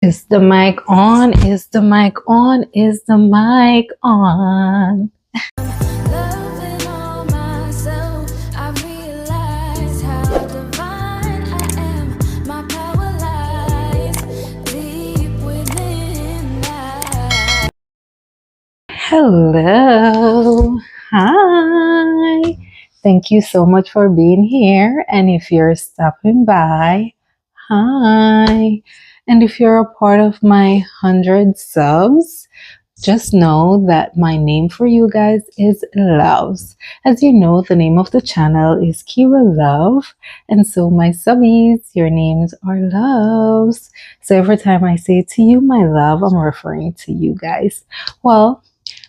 Is the mic on? Is the mic on? Is the mic on? Loving all myself, I realize how divine I am. My power lies deep within. Hello. Hi. Thank you so much for being here. And if you're stopping by, hi. And if you're a part of my 100 subs, just know that my name for you guys is Loves. As you know, the name of the channel is Keria Love. And so my subbies, your names are Loves. So every time I say to you, my love, I'm referring to you guys. Well,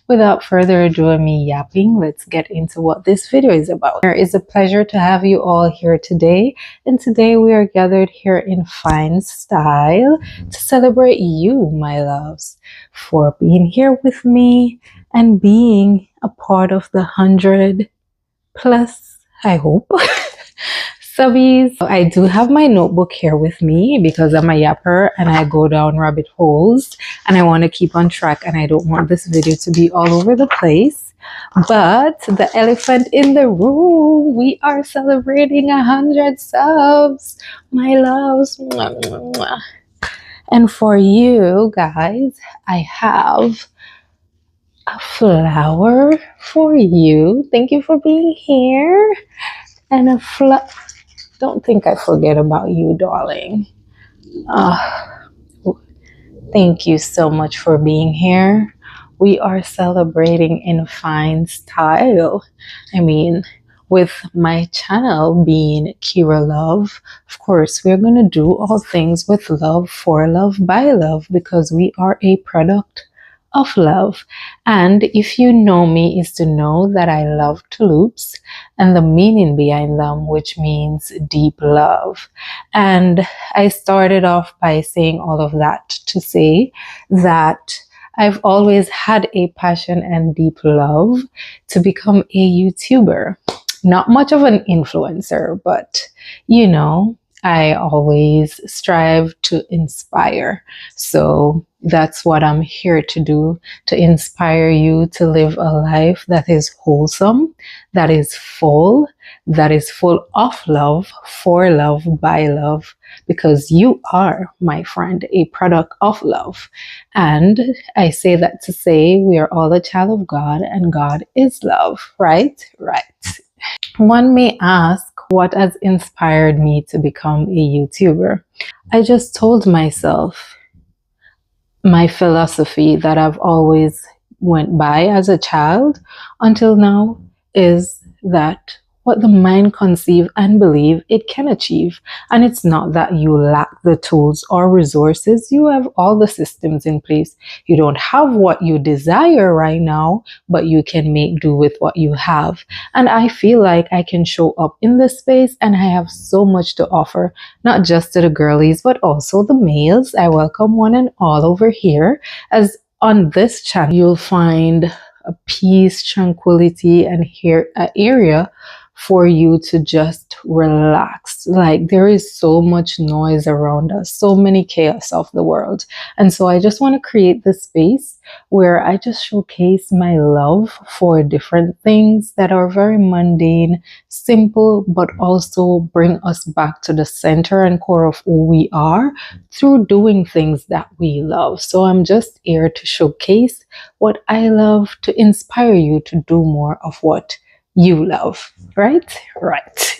without further ado and me yapping, let's get into what this video is about. It is a pleasure to have you all here today. And today we are gathered here in fine style to celebrate you, my loves, for being here with me and being a part of the 100 plus, I hope. Subbies. I do have my notebook here with me because I'm a yapper and I go down rabbit holes and I want to keep on track and I don't want this video to be all over the place. But the elephant in the room, we are celebrating 100 subs, my loves. Mwah, mwah, mwah. And for you guys, I have a flower for you. Thank you for being here. And a flower. Don't think I forget about you, darling. Thank you so much for being here. We are celebrating in fine style. I mean, with my channel being Keria Love, of course, we're going to do all things with love, for love, by love, because we are a product of love. And if you know me, is to know that I love tulips and the meaning behind them, which means deep love. And I started off by saying all of that to say that I've always had a passion and deep love to become a YouTuber. Not much of an influencer, but you know, I always strive to inspire. So that's what I'm here to do, to inspire you to live a life that is wholesome, that is full of love, for love, by love, because you are, my friend, a product of love. And I say that to say we are all a child of God and God is love, right? Right. One may ask, what has inspired me to become a YouTuber? I just told myself my philosophy that I've always went by as a child until now is that what the mind conceive and believe, it can achieve. And it's not that you lack the tools or resources. You have all the systems in place. You don't have what you desire right now, but you can make do with what you have. And I feel like I can show up in this space and I have so much to offer, not just to the girlies, but also the males. I welcome one and all over here, as on this channel, you'll find a peace, tranquility, and here an area for you to just relax. Like, there is so much noise around us, so many chaos of the world. And so I just want to create this space where I just showcase my love for different things that are very mundane, simple, but also bring us back to the center and core of who we are through doing things that we love. So I'm just here to showcase what I love, to inspire you to do more of what you love, right? Right.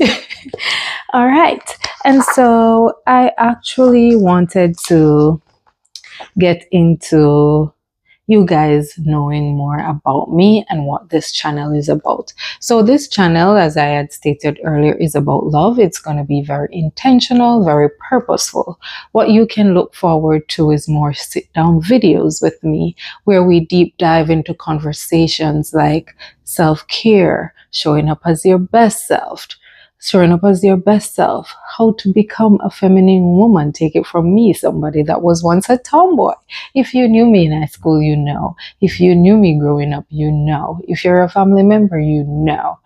All right. And so I actually wanted to get into you guys knowing more about me and what this channel is about. So this channel, as I had stated earlier, is about love. It's going to be very intentional, very purposeful. What you can look forward to is more sit-down videos with me where we deep dive into conversations like self-care, showing up as your best self, how to become a feminine woman. Take it from me, somebody that was once a tomboy. If you knew me in high school, you know. If you knew me growing up, you know. If you're a family member, you know.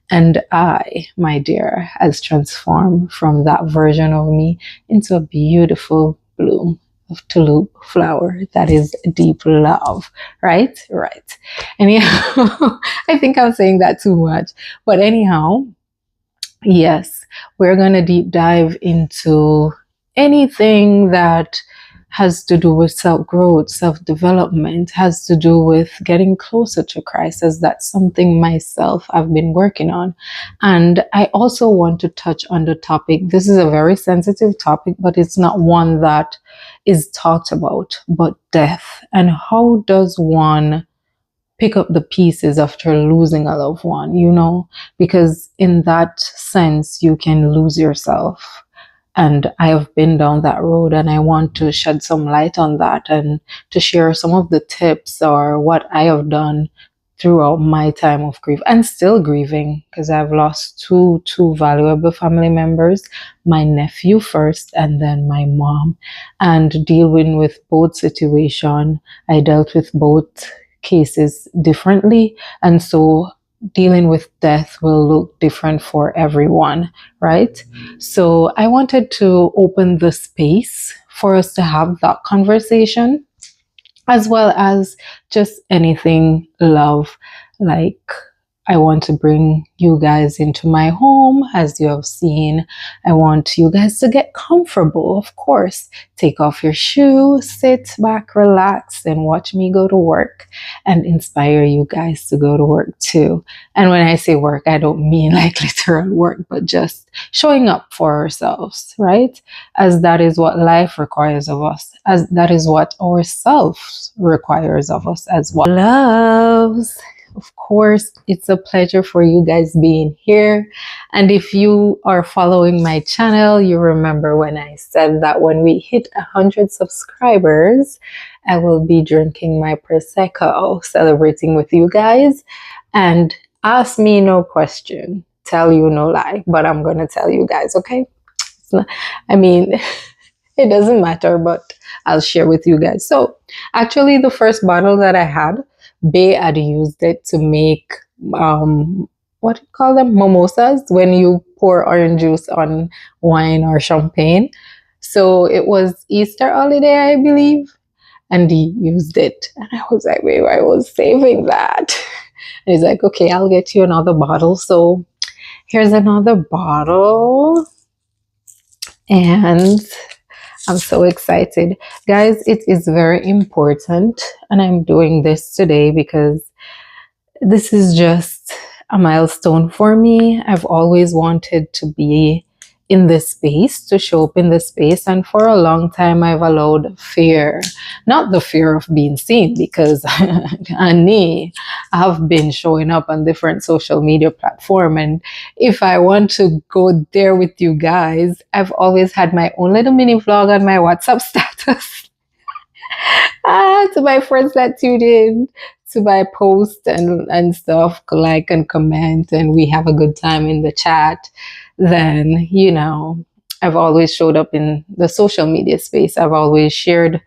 And I, my dear, has transformed from that version of me into a beautiful bloom. of tulip flower. That is deep love, right? Right. Anyhow, I think I'm saying that too much. But anyhow, yes, we're going to deep dive into anything that has to do with self growth, self development, has to do with getting closer to Christ, as that's something myself I've been working on. And I also want to touch on the topic. This is a very sensitive topic, but it's not one that is talked about, but death. And how does one pick up the pieces after losing a loved one, because in that sense, you can lose yourself. And I have been down that road, and I want to shed some light on that and to share some of the tips or what I have done throughout my time of grief and still grieving, because I've lost two valuable family members, my nephew first and then my mom. And dealing with both situation, I dealt with both cases differently, and so dealing with death will look different for everyone, right? So I wanted to open the space for us to have that conversation, as well as just anything love. Like, I want to bring you guys into my home, as you have seen. I want you guys to get comfortable, of course. Take off your shoe, sit back, relax, and watch me go to work and inspire you guys to go to work too. And when I say work, I don't mean like literal work, but just showing up for ourselves, right? As that is what life requires of us, as that is what ourselves requires of us as well. Loves. Of course, it's a pleasure for you guys being here. And if you are following my channel, you remember when I said that when we hit 100 subscribers, I will be drinking my Prosecco, celebrating with you guys. And ask me no question, tell you no lie, but I'm going to tell you guys, okay? I mean, it doesn't matter, but I'll share with you guys. So actually, the first bottle that I had, Bay had used it to make what do you call them, mimosas, when you pour orange juice on wine or champagne. So it was Easter holiday, I believe, and he used it, and I was like, wait, I was saving that. And he's like, okay, I'll get you another bottle. So here's another bottle, and I'm so excited. Guys, it is very important, and I'm doing this today because this is just a milestone for me. I've always wanted to be in this space, to show up in this space, and for a long time I've allowed fear, not the fear of being seen, because I have been showing up on different social media platforms, and if I want to go there with you guys, I've always had my own little mini vlog on my WhatsApp status. To my friends that tuned in to my post and stuff, like and comment, and we have a good time in the chat. Then, I've always showed up in the social media space. I've always shared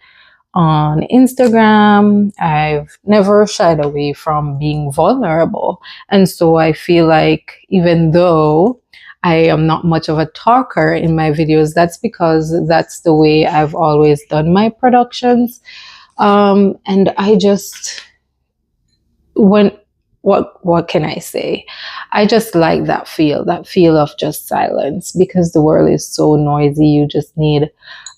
on Instagram. I've never shied away from being vulnerable. And so I feel like, even though I am not much of a talker in my videos, that's because that's the way I've always done my productions. And I just, what can I say? I just like that feel of just silence, because the world is so noisy. You just need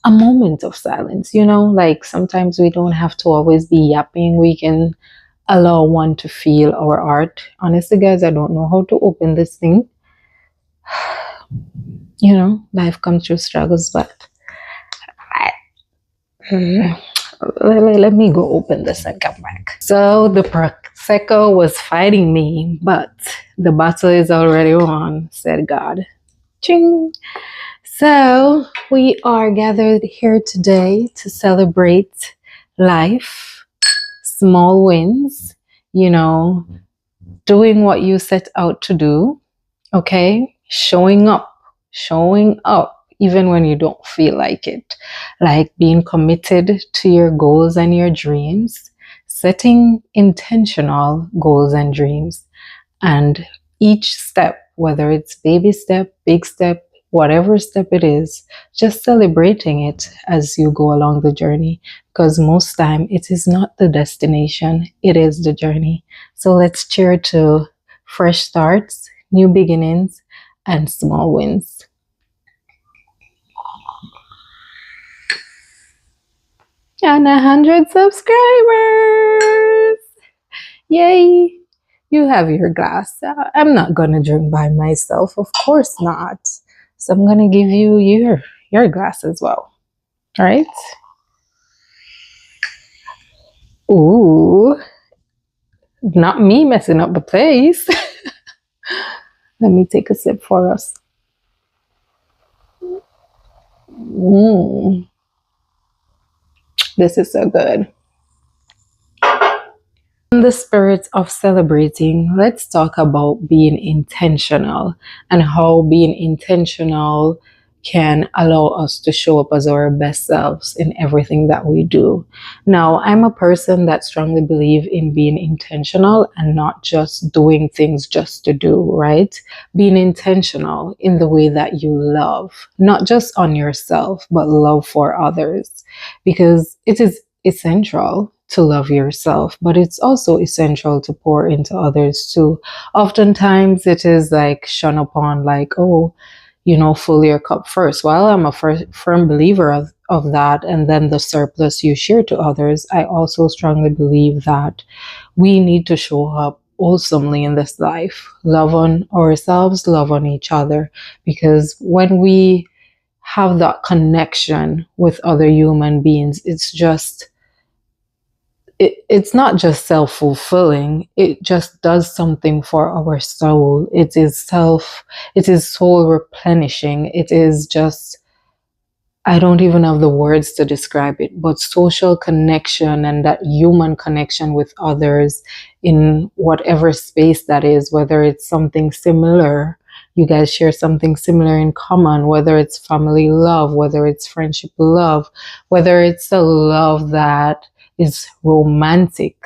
a moment of silence, like sometimes we don't have to always be yapping. We can allow one to feel our art. Honestly, guys, I don't know how to open this thing. Life comes through struggles, but let me go open this and come back. So the Prosecco was fighting me, but the battle is already won, said God. Ching! So we are gathered here today to celebrate life, small wins, doing what you set out to do, okay? Showing up even when you don't feel like it, like being committed to your goals and your dreams, setting intentional goals and dreams, and each step, whether it's baby step, big step, whatever step it is, just celebrating it as you go along the journey. Because most time it is not the destination, it is the journey. So let's cheer to fresh starts, new beginnings, and small wins. And 100 subscribers! Yay! You have your glass. I'm not gonna drink by myself, of course not. So I'm gonna give you your glass as well. All right? Ooh, not me messing up the place. Let me take a sip for us. This is so good. In the spirit of celebrating, let's talk about being intentional and how being intentional can allow us to show up as our best selves in everything that we do. Now, I'm a person that strongly believe in being intentional and not just doing things just to do, right? Being intentional in the way that you love, not just on yourself, but love for others, because it is essential to love yourself, but it's also essential to pour into others too. Oftentimes it is like shun upon, like, oh, fill your cup first. Well, I'm a firm believer of that. And then the surplus you share to others. I also strongly believe that we need to show up wholesomely in this life, love on ourselves, love on each other, because when we have that connection with other human beings, it's not just self-fulfilling, it just does something for our soul. It is soul replenishing. It is just, I don't even have the words to describe it, but social connection and that human connection with others in whatever space that is, whether it's something similar, you guys share something similar in common, whether it's family love, whether it's friendship love, whether it's a love that is romantic,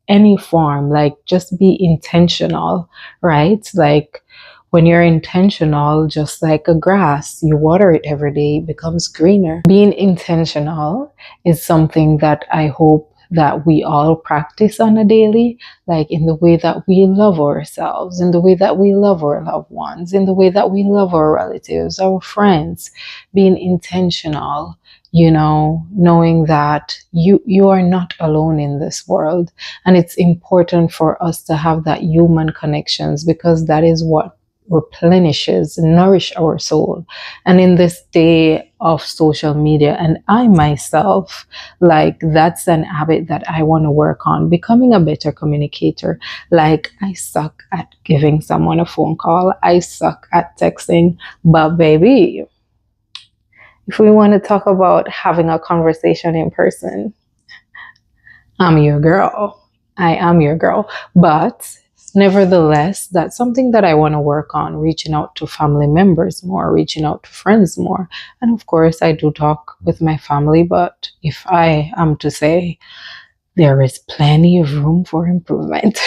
any form, like just be intentional, right? Like when you're intentional, just like a grass, you water it every day, it becomes greener. Being intentional is something that I hope that we all practice on a daily, like in the way that we love ourselves, in the way that we love our loved ones, in the way that we love our relatives, our friends. Being intentional, knowing that you are not alone in this world. And it's important for us to have that human connections, because that is what replenishes, nourish our soul. And in this day of social media, and I myself, like that's an habit that I want to work on, becoming a better communicator. Like I suck at giving someone a phone call, I suck at texting, but baby, if we want to talk about having a conversation in person, I'm your girl. I am your girl. But nevertheless, that's something that I want to work on, reaching out to family members more, reaching out to friends more. And of course, I do talk with my family, but if I am to say, there is plenty of room for improvement.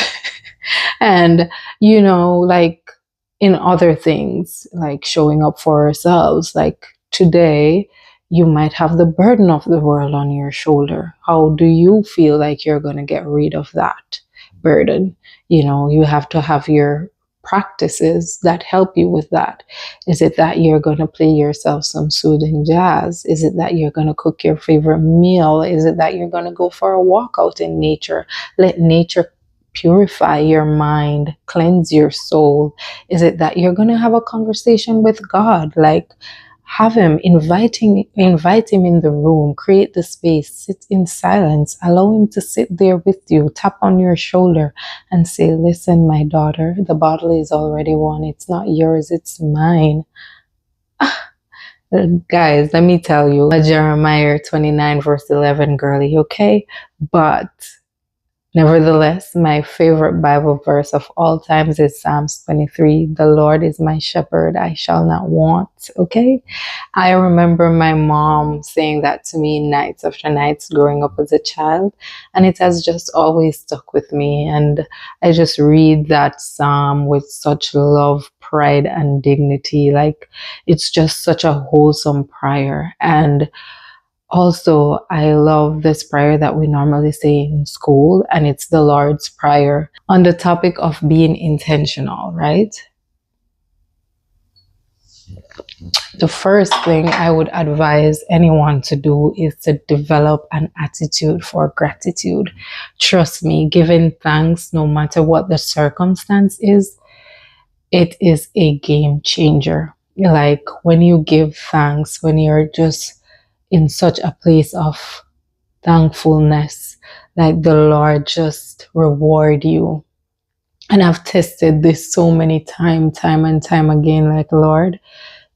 And, like in other things, like showing up for ourselves, like today, you might have the burden of the world on your shoulder. How do you feel like you're going to get rid of that burden? You have to have your practices that help you with that. Is it that you're going to play yourself some soothing jazz? Is it that you're going to cook your favorite meal? Is it that you're going to go for a walk out in nature? Let nature purify your mind, cleanse your soul. Is it that you're going to have a conversation with God? Like, have him, invite him in the room, create the space, sit in silence, allow him to sit there with you, tap on your shoulder and say, listen, my daughter, the bottle is already won. It's not yours, it's mine. Guys, let me tell you, Jeremiah 29 verse 11, girly, okay? But nevertheless, my favorite Bible verse of all times is Psalms 23. The Lord is my shepherd, I shall not want. Okay? I remember my mom saying that to me nights after nights growing up as a child, and it has just always stuck with me. And I just read that psalm with such love, pride and dignity. Like, it's just such a wholesome prayer. And also, I love this prayer that we normally say in school, and it's the Lord's Prayer on the topic of being intentional, right? The first thing I would advise anyone to do is to develop an attitude for gratitude. Trust me, giving thanks, no matter what the circumstance is, it is a game changer. Like, when you give thanks, when you're just in such a place of thankfulness, like the Lord just reward you. And I've tested this so many time and time again. Like, Lord,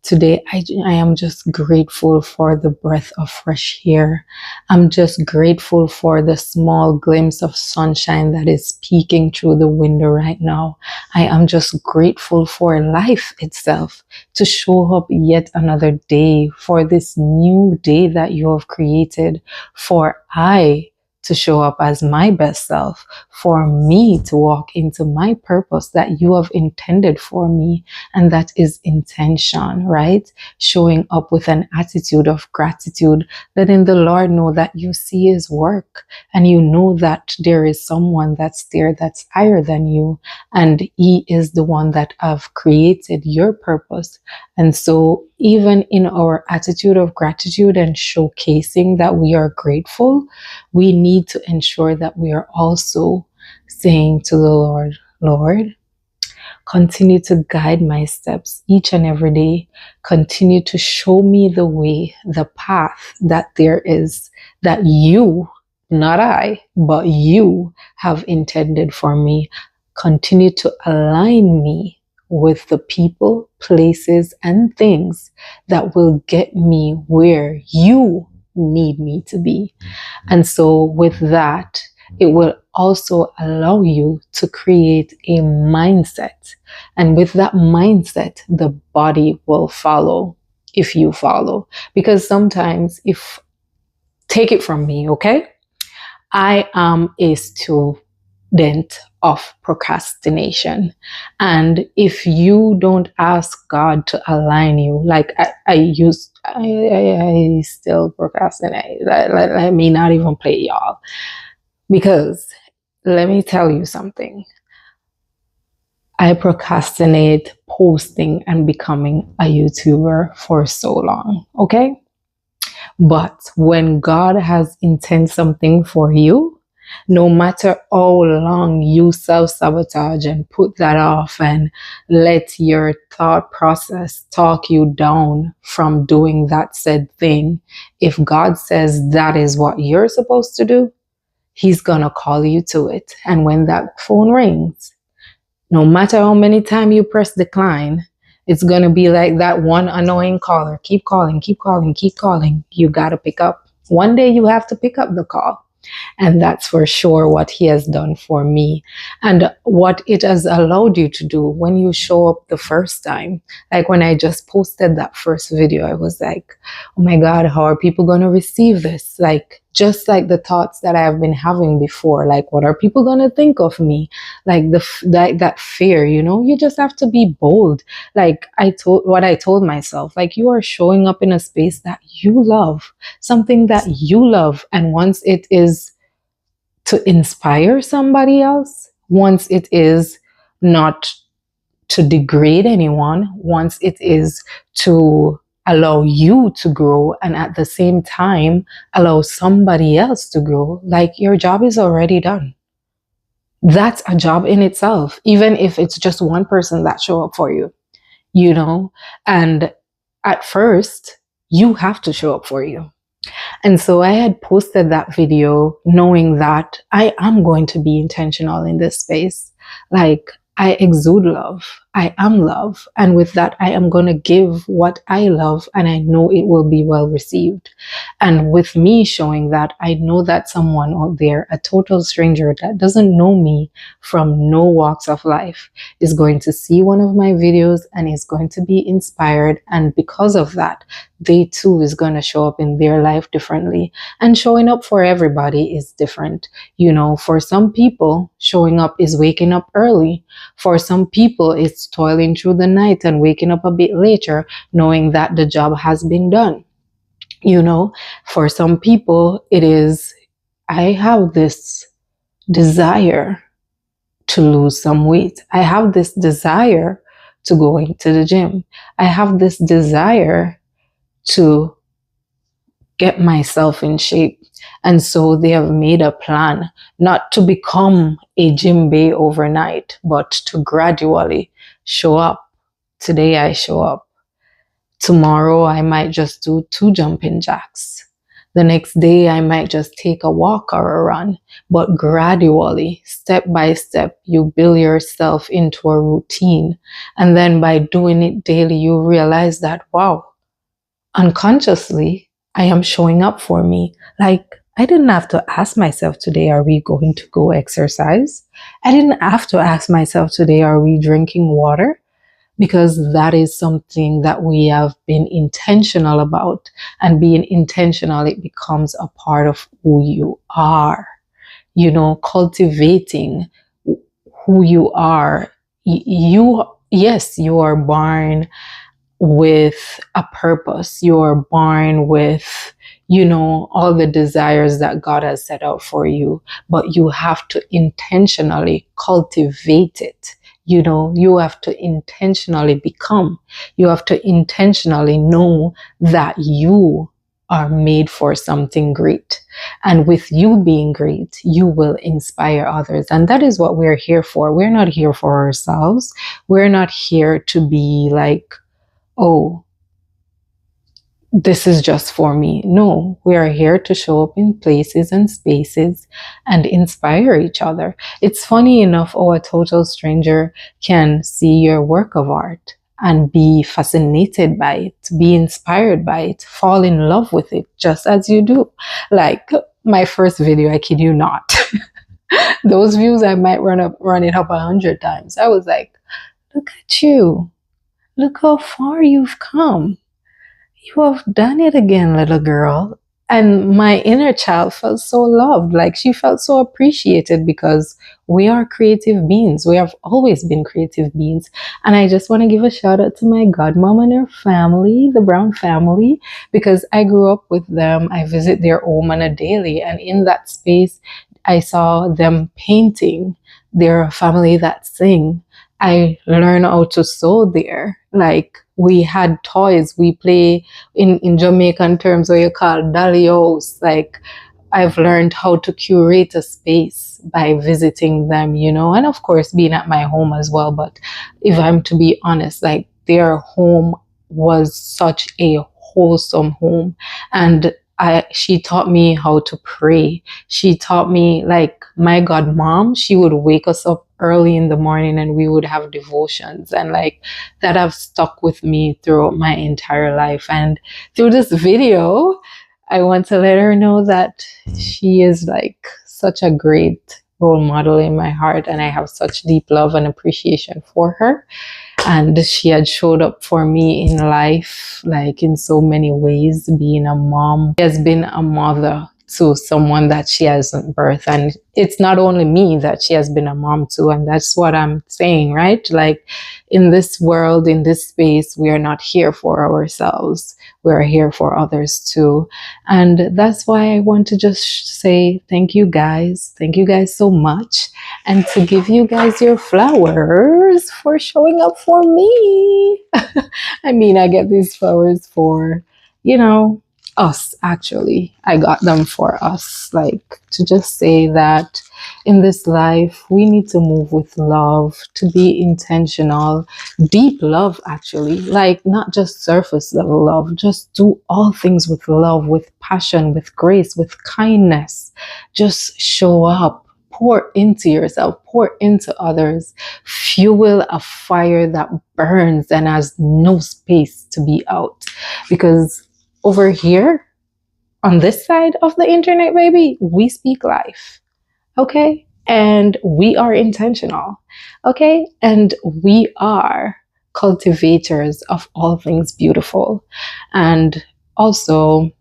today, I am just grateful for the breath of fresh air. I'm just grateful for the small glimpse of sunshine that is peeking through the window right now. I am just grateful for life itself, to show up yet another day, for this new day that you have created, for I to show up as my best self, for me to walk into my purpose that you have intended for me. And that is intention, right? Showing up with an attitude of gratitude, letting the Lord know that you see his work and you know that there is someone that's there that's higher than you, and he is the one that have created your purpose. And so even in our attitude of gratitude and showcasing that we are grateful, we need to ensure that we are also saying to the Lord, Lord, continue to guide my steps each and every day. Continue to show me the way, the path that there is, that you, not I, but you have intended for me. Continue to align me with the people, places, and things that will get me where you need me to be. And so with that, it will also allow you to create a mindset. And with that mindset, the body will follow if you follow. Because sometimes, take it from me, okay? I am a student of procrastination. And if you don't ask God to align you, like I still procrastinate. Let me not even play y'all. Because let me tell you something. I procrastinate posting and becoming a YouTuber for so long, okay? But when God has intended something for you, no matter how long you self-sabotage and put that off and let your thought process talk you down from doing that said thing, if God says that is what you're supposed to do, he's gonna call you to it. And when that phone rings, no matter how many times you press decline, it's gonna be like that one annoying caller. Keep calling, keep calling, keep calling. You gotta pick up. One day you have to pick up the call. And that's for sure what he has done for me, and what it has allowed you to do when you show up the first time. Like, when I just posted that first video, I was like, oh my God, how are people going to receive this? Like, just like the thoughts that I have been having before, like, what are people going to think of me? Like, that fear, you just have to be bold. Like, I told myself, like, you are showing up in a space that you love, something that you love. And once it is to inspire somebody else, once it is not to degrade anyone, once it is to allow you to grow and at the same time allow somebody else to grow, like, your job is already done. That's a job in itself, even if it's just one person that show up for you, and at first you have to show up for you. And so I had posted that video knowing that I am going to be intentional in this space. Like, I exude love. I am love. And with that, I am going to give what I love, and I know it will be well received. And with me showing that, I know that someone out there, a total stranger that doesn't know me from no walks of life, is going to see one of my videos and is going to be inspired. And because of that, they too is going to show up in their life differently. And showing up for everybody is different. For some people, showing up is waking up early. For some people, it's just toiling through the night and waking up a bit later, knowing that the job has been done. You know, for some people, it is, I have this desire to lose some weight. I have this desire to go into the gym. I have this desire to get myself in shape. And so they have made a plan not to become a gym bae overnight, but to gradually show up. Today I show up. Tomorrow I might just do 2 jumping jacks. The next day I might just take a walk or a run. But gradually, step by step, you build yourself into a routine. And then by doing it daily, you realize that, wow, unconsciously, I am showing up for me. Like, I didn't have to ask myself today, are we going to go exercise? I didn't have to ask myself today, are we drinking water? Because that is something that we have been intentional about. And being intentional, it becomes a part of who you are. You know, cultivating who you are. Yes, you are born with a purpose. You're born with, you know, all the desires that God has set out for you, but you have to intentionally cultivate it. You know, you have to intentionally become. You have to intentionally know that you are made for something great. And with you being great, you will inspire others. And that is what we're here for. We're not here for ourselves. We're not here to be like, oh, this is just for me. No, we are here to show up in places and spaces and inspire each other. It's funny enough how a total stranger can see your work of art and be fascinated by it, be inspired by it, fall in love with it, just as you do. Like my first video, I kid you not. Those views, I might run it up 100 times. I was like, look at you. Look how far you've come. You have done it again, little girl. And my inner child felt so loved. Like she felt so appreciated because we are creative beings. We have always been creative beings. And I just want to give a shout out to my godmom and her family, the Brown family, because I grew up with them. I visit their home on a daily. And in that space, I saw them painting. They're a family that sing. I learned how to sew there. Like we had toys. We play in Jamaican terms what you call dolly house. Like I've learned how to curate a space by visiting them, you know, and of course being at my home as well. But if I'm to be honest, like their home was such a wholesome home. And she taught me how to pray. She taught me, like my godmom, she would wake us up early in the morning and we would have devotions, and like that have stuck with me throughout my entire life. And through this video, I want to let her know that she is like such a great role model in my heart, and I have such deep love and appreciation for her. And she had showed up for me in life, like in so many ways, being a mom. She has been a mother to someone that she hasn't birthed. And it's not only me that she has been a mom to. And that's what I'm saying, right? Like in this world, in this space, we are not here for ourselves. We are here for others too. And that's why I want to just say thank you guys. Thank you guys so much. And to give you guys your flowers for showing up for me. I mean, I get these flowers for, you know, us. Actually, I got them for us, like to just say that in this life we need to move with love, to be intentional, deep love, actually, like not just surface level love. Just do all things with love, with passion, with grace, with kindness. Just show up, pour into yourself, pour into others, fuel a fire that burns and has no space to be out. Because over here, on this side of the internet, baby, we speak life, okay? And we are intentional, okay? And we are cultivators of all things beautiful. And also,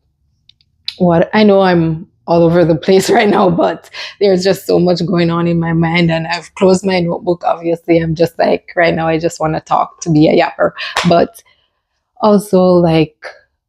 what I know I'm all over the place right now, but there's just so much going on in my mind, and I've closed my notebook. Obviously, I'm just like, right now, I just want to talk to be a yapper. But also, like,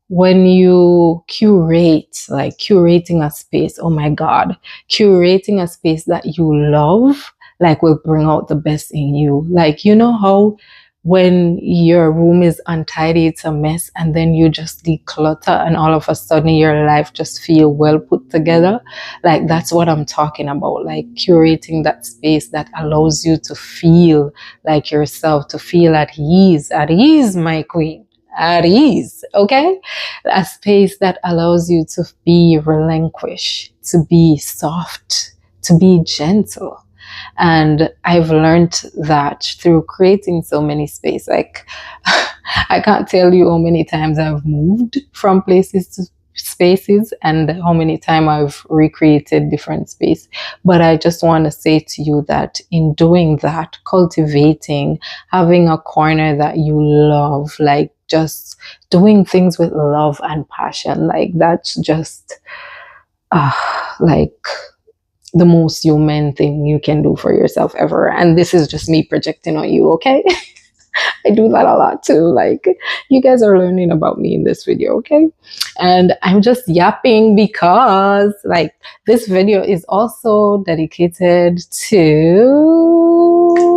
when you curate, like curating a space, oh my God, curating a space that you love, like, will bring out the best in you. Like, you know how when your room is untidy, it's a mess, and then you just declutter, and all of a sudden your life just feel well put together. Like, that's what I'm talking about. Like, curating that space that allows you to feel like yourself, to feel at ease, my queen, at ease, okay? A space that allows you to be relinquished, to be soft, to be gentle. And I've learned that through creating so many space. Like, I can't tell you how many times I've moved from places to spaces, and how many times I've recreated different space. But I just want to say to you that in doing that, cultivating, having a corner that you love, like, just doing things with love and passion, like, that's just like the most human thing you can do for yourself ever. And this is just me projecting on you, okay? I do that a lot too. Like, you guys are learning about me in this video, okay? And I'm just yapping because, like, this video is also dedicated to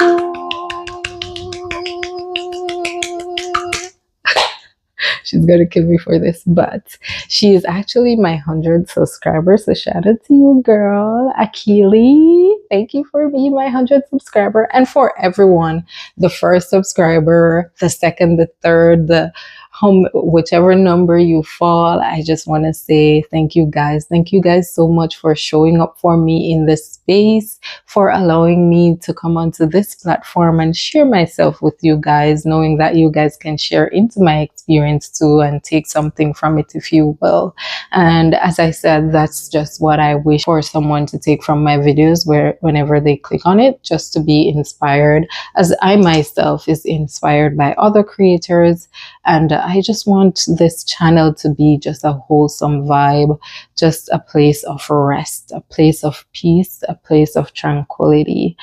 she's gonna kill me for this, but she is actually my 100th subscriber. So shout out to you, girl, Akili. Thank you for being my 100th subscriber, and for everyone, the first subscriber, the second, the third, the home, whichever number you fall. I just want to say thank you guys. Thank you guys so much for showing up for me in this space, for allowing me to come onto this platform and share myself with you guys, knowing that you guys can share into my experience too and take something from it if you will. And as I said, that's just what I wish for someone to take from my videos, where whenever they click on it, just to be inspired, as I myself is inspired by other creators. And I just want this channel to be just a wholesome vibe, just a place of rest, a place of peace, a place of tranquility,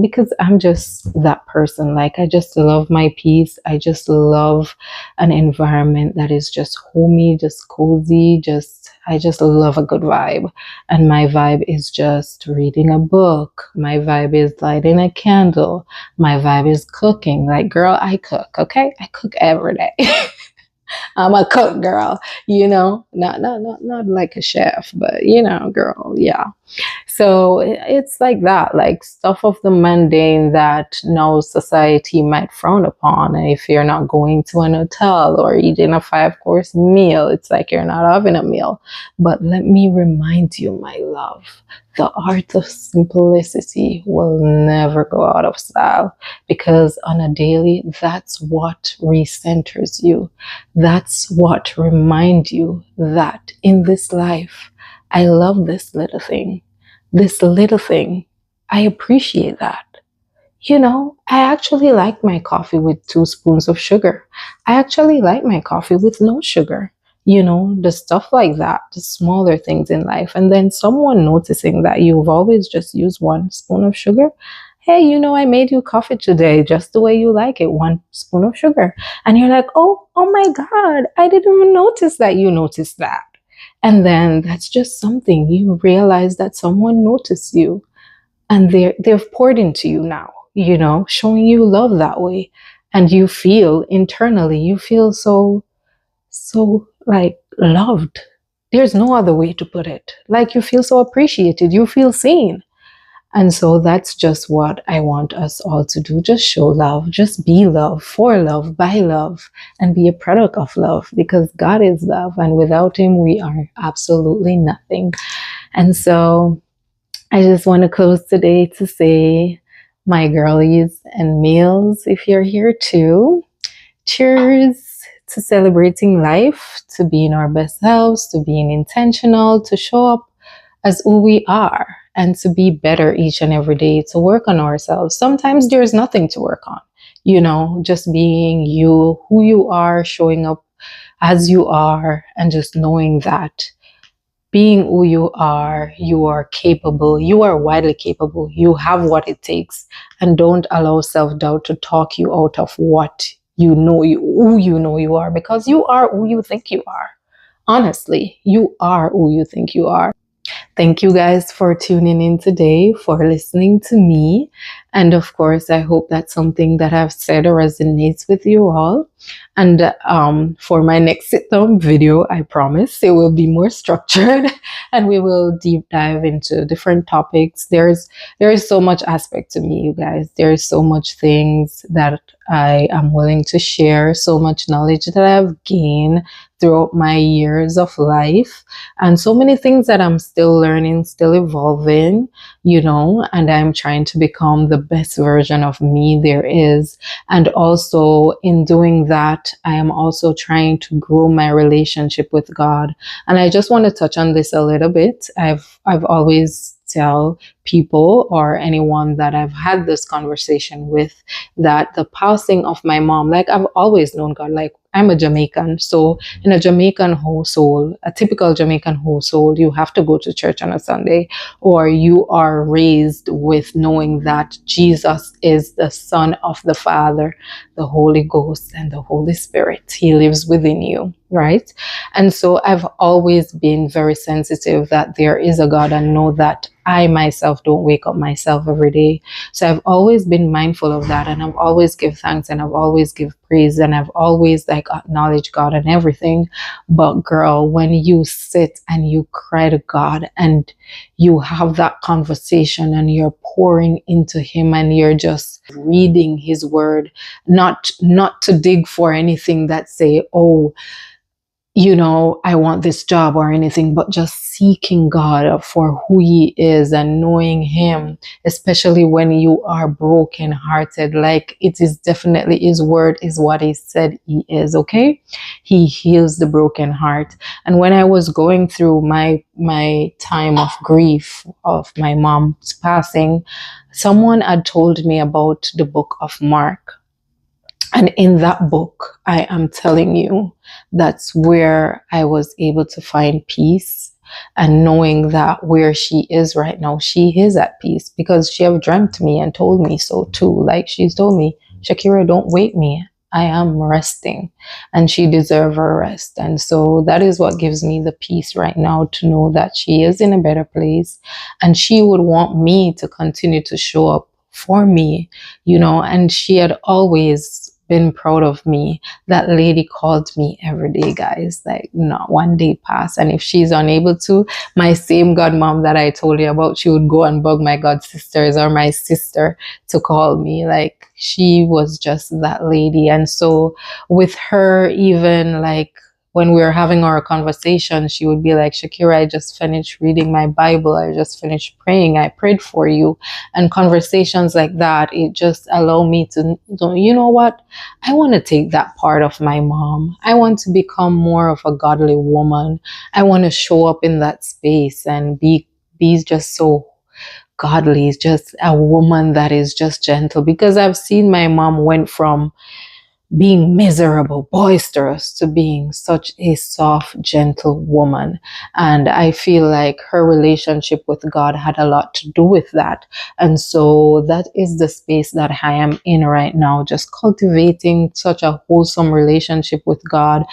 because I'm just that person. Like, I just love my peace. I just love an environment that is just homey, just cozy, I just love a good vibe. And my vibe is just reading a book. My vibe is lighting a candle. My vibe is cooking. Like, girl, I cook, okay? I cook every day. I'm a cook, girl, not like a chef, but girl, yeah. So it's like that, like stuff of the mundane that now society might frown upon. And if you're not going to an hotel or eating a 5-course meal, it's like you're not having a meal. But let me remind you, my love, the art of simplicity will never go out of style, because on a daily, that's what recenters you. That's what reminds you that in this life, I love this little thing. This little thing, I appreciate that. I actually like my coffee with 2 spoons of sugar. I actually like my coffee with no sugar. The stuff like that, the smaller things in life. And then someone noticing that you've always just used 1 spoon of sugar. Hey, I made you coffee today just the way you like it, 1 spoon of sugar. And you're like, oh my God, I didn't even notice that you noticed that. And then that's just something you realize that someone noticed you, and they've poured into you now, showing you love that way. And you feel internally, you feel so like loved. There's no other way to put it. Like, you feel so appreciated, you feel seen. And so that's just what I want us all to do. Just show love, just be love, for love, by love, and be a product of love, because God is love. And without Him, we are absolutely nothing. And so I just want to close today to say, my girlies and males, if you're here too, cheers to celebrating life, to being our best selves, to being intentional, to show up as who we are, and to be better each and every day, to work on ourselves. Sometimes there's nothing to work on, just being you, who you are, showing up as you are, and just knowing that being who you are capable, you are widely capable, you have what it takes. And don't allow self-doubt to talk you out of what who you know you are, because you are who you think you are. Honestly, you are who you think you are. Thank you guys for tuning in today, for listening to me. And of course, I hope that something that I've said resonates with you all. And for my next sit down video, I promise it will be more structured and we will deep dive into different topics. There is so much aspect to me, you guys. There is so much things that I am willing to share, so much knowledge that I've gained throughout my years of life, and so many things that I'm still learning, still evolving, and I'm trying to become the best version of me there is. And also in doing that, I am also trying to grow my relationship with God. And I just want to touch on this a little bit. I've always tell people or anyone that I've had this conversation with that the passing of my mom, like I've always known God, like I'm a Jamaican. So in a Jamaican household, a typical Jamaican household, you have to go to church on a Sunday, or you are raised with knowing that Jesus is the Son of the Father, the Holy Ghost, and the Holy Spirit. He lives within you, right? And so I've always been very sensitive that there is a God, and know that I myself don't wake up myself every day. So I've always been mindful of that, and I've always give thanks, and I've always give praise, and I've always like acknowledged God and everything. But girl, when you sit and you cry to God and you have that conversation and you're pouring into him and you're just reading his word, not to dig for anything that say, oh, I want this job or anything, but just seeking God for who he is and knowing him, especially when you are brokenhearted. Like, it is definitely his word is what he said he is, okay? He heals the broken heart. And when I was going through my time of grief of my mom's passing, someone had told me about the book of Mark. And in that book, I am telling you, that's where I was able to find peace, and knowing that where she is right now, she is at peace, because she have dreamt me and told me so too. Like, she's told me, Shakira, don't wake me. I am resting, and she deserves her rest. And so that is what gives me the peace right now, to know that she is in a better place, and she would want me to continue to show up for me, and she had always been proud of me. That lady called me every day, guys, like not one day passed. And if she's unable to, my same godmom that I told you about, she would go and bug my god sisters or my sister to call me. Like, she was just that lady. And so with her, even like when we were having our conversation, she would be like, Shakira, I just finished reading my Bible. I just finished praying. I prayed for you. And conversations like that, it just allowed me to, you know what? I want to take that part of my mom. I want to become more of a godly woman. I want to show up in that space and be just so godly, just a woman that is just gentle. Because I've seen my mom went from being miserable, boisterous, to being such a soft, gentle woman. And I feel like her relationship with God had a lot to do with that. And so that is the space that I am in right now, just cultivating such a wholesome relationship with God,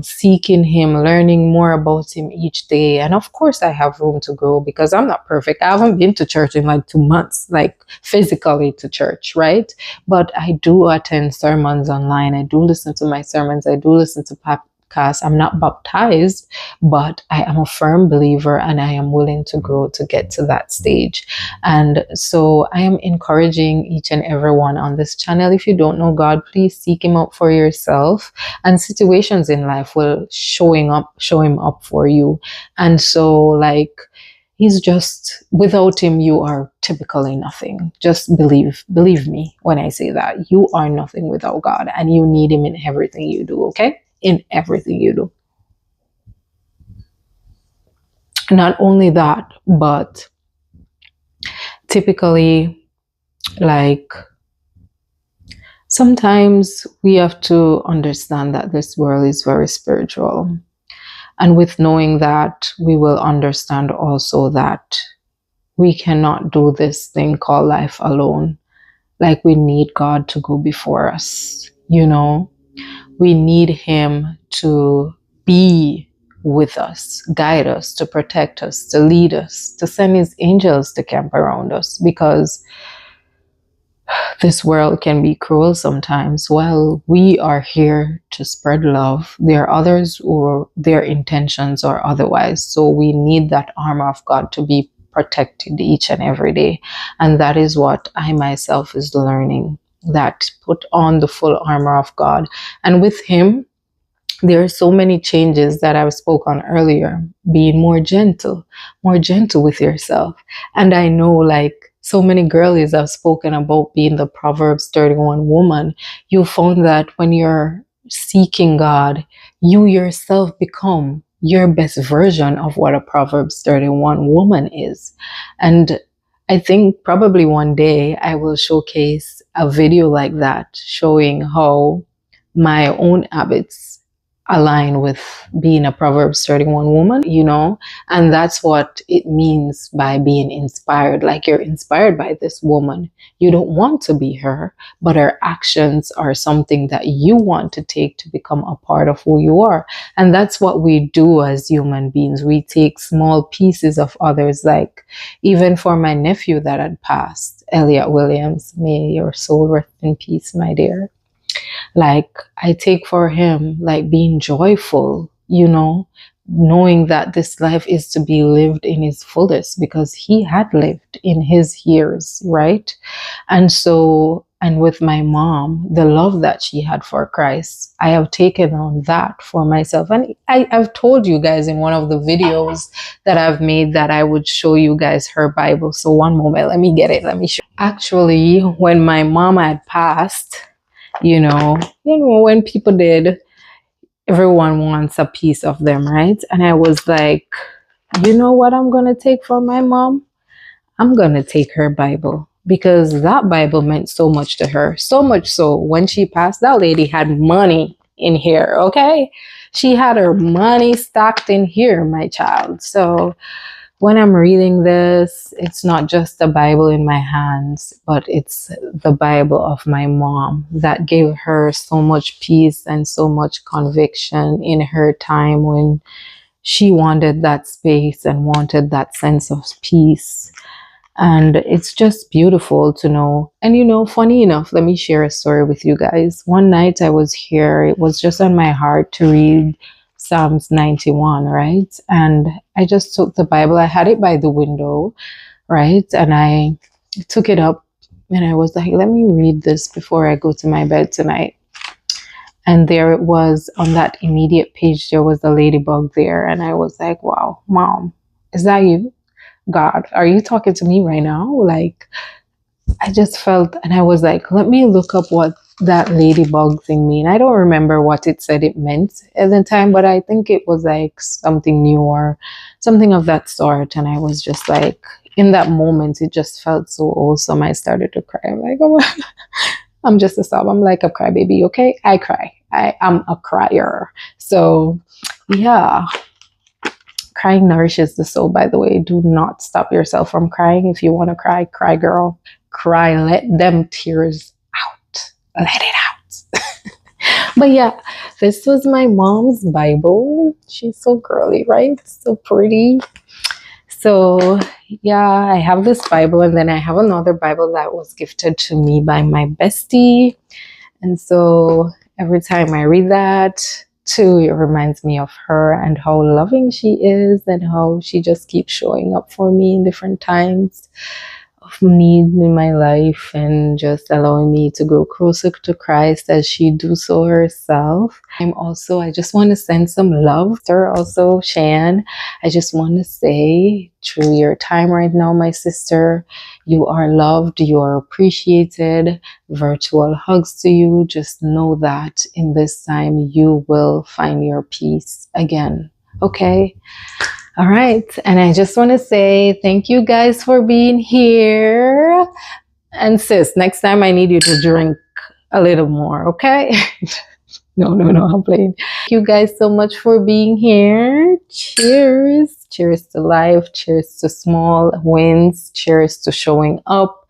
seeking him, learning more about him each day. And of course, I have room to grow, because I'm not perfect. I haven't been to church in like 2 months, like physically to church, right? But I do attend sermons online. I do listen to my sermons. I do listen to podcasts. I'm not baptized, but I am a firm believer, and I am willing to grow to get to that stage. And so I am encouraging each and everyone on this channel, if you don't know God, please seek him out for yourself, and situations in life will show him up for you. And so, like, he's just, without him, you are typically nothing. Just believe me when I say that. You are nothing without God, and you need him in everything you do, okay? In everything you do. Not only that, but typically, like, sometimes we have to understand that this world is very spiritual. And with knowing that, we will understand also that we cannot do this thing called life alone. Like, we need God to go before us, you know? We need Him to be with us, guide us, to protect us, to lead us, to send His angels to camp around us, because this world can be cruel sometimes. Well, we are here to spread love. There are others who their intentions are otherwise. So we need that armor of God to be protected each and every day. And that is what I myself is learning. That put on the full armor of God. And with Him, there are so many changes that I spoke on earlier, being more gentle with yourself. And I know, like, so many girlies have spoken about being the Proverbs 31 woman. You found that when you're seeking God, you yourself become your best version of what a Proverbs 31 woman is. And I think probably one day I will showcase a video like that, showing how my own habits align with being a Proverbs 31 woman, and that's what it means by being inspired. Like, you're inspired by this woman. You don't want to be her, but her actions are something that you want to take to become a part of who you are. And that's what we do as human beings. We take small pieces of others, like even for my nephew that had passed, Elliot Williams, may your soul rest in peace, my dear. Like, I take for him, like, being joyful, knowing that this life is to be lived in its fullest, because he had lived in his years, right? And so, and with my mom, the love that she had for Christ, I have taken on that for myself. And I've told you guys in one of the videos that I've made that I would show you guys her Bible. So one moment, let me get it. Let me show. Actually, when my mom had passed, when people did, everyone wants a piece of them, right? And I was like, you know what I'm going to take from my mom? I'm going to take her Bible, because that Bible meant so much to her. So much so, when she passed, that lady had money in here, okay? She had her money stacked in here, my child. So when I'm reading this, it's not just the Bible in my hands, but it's the Bible of my mom that gave her so much peace and so much conviction in her time when she wanted that space and wanted that sense of peace. And it's just beautiful to know. And funny enough, let me share a story with you guys. One night I was here, it was just on my heart to read Psalms 91, right? And I just took the Bible, I had it by the window, right? And I took it up and I was like, let me read this before I go to my bed tonight. And there it was, on that immediate page, there was a ladybug there. And I was like, wow, Mom, is that you? God, are you talking to me right now? Like, I just felt, and I was like, let me look up what that ladybug thing mean. I don't remember what it said it meant at the time, but I think it was like something new or something of that sort. And I was just like, in that moment, it just felt so awesome. I started to cry. I'm like, oh, I'm just a sob. I'm like a crybaby, okay? I cry. I am a crier. So, yeah. Crying nourishes the soul, by the way. Do not stop yourself from crying. If you want to cry, cry, girl. Cry. Let them tears out. Let it out. But yeah, this was my mom's Bible. She's so girly, right? So pretty. So yeah, I have this Bible, and then I have another Bible that was gifted to me by my bestie. And so every time I read that, too, it reminds me of her and how loving she is, and how she just keeps showing up for me in different times of need in my life, and just allowing me to grow closer to Christ as she do so herself. I just want to send some love to her also, Shan. I just want to say, through your time right now, my sister, you are loved, you are appreciated. Virtual hugs to you. Just know that in this time you will find your peace again. Okay? All right. And I just want to say thank you guys for being here. And sis, next time I need you to drink a little more, okay? No, no, no, I'm playing. Thank you guys so much for being here. Cheers. Cheers to life. Cheers to small wins. Cheers to showing up.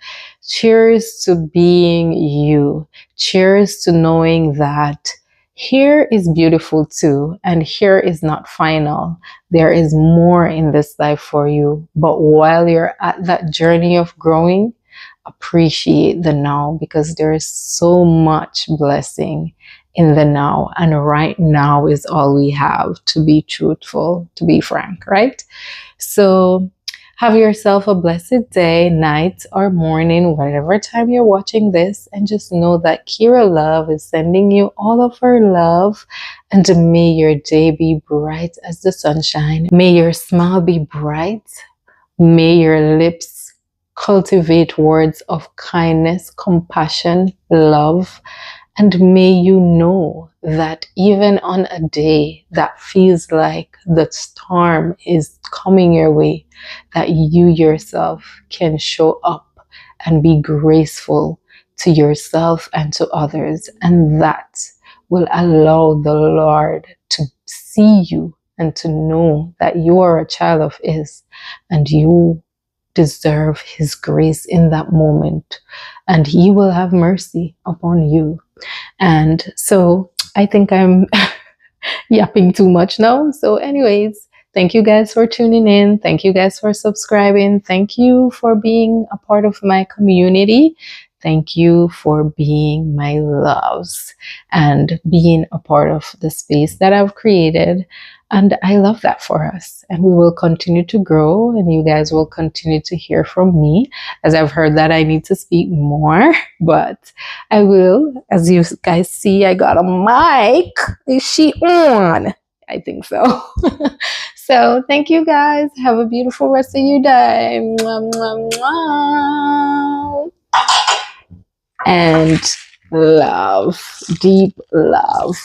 Cheers to being you. Cheers to knowing that here is beautiful too, and here is not final. There is more in this life for you. But while you're at that journey of growing, appreciate the now, because there is so much blessing in the now. And right now is all we have, to be truthful, to be frank, right? So have yourself a blessed day, night, or morning, whatever time you're watching this. And just know that Keria Love is sending you all of her love. And may your day be bright as the sunshine. May your smile be bright. May your lips cultivate words of kindness, compassion, love. And may you know that even on a day that feels like the storm is coming your way, that you yourself can show up and be graceful to yourself and to others. And that will allow the Lord to see you and to know that you are a child of His and you deserve His grace in that moment. And He will have mercy upon you. And so I think I'm yapping too much now. So, anyways, thank you guys for tuning in. Thank you guys for subscribing. Thank you for being a part of my community. Thank you for being my loves and being a part of the space that I've created. And I love that for us. And we will continue to grow, and you guys will continue to hear from me, as I've heard that I need to speak more, but I will. As you guys see, I got a mic. Is she on? I think so. So thank you guys. Have a beautiful rest of your day. Mwah, mwah, mwah. And love, deep love.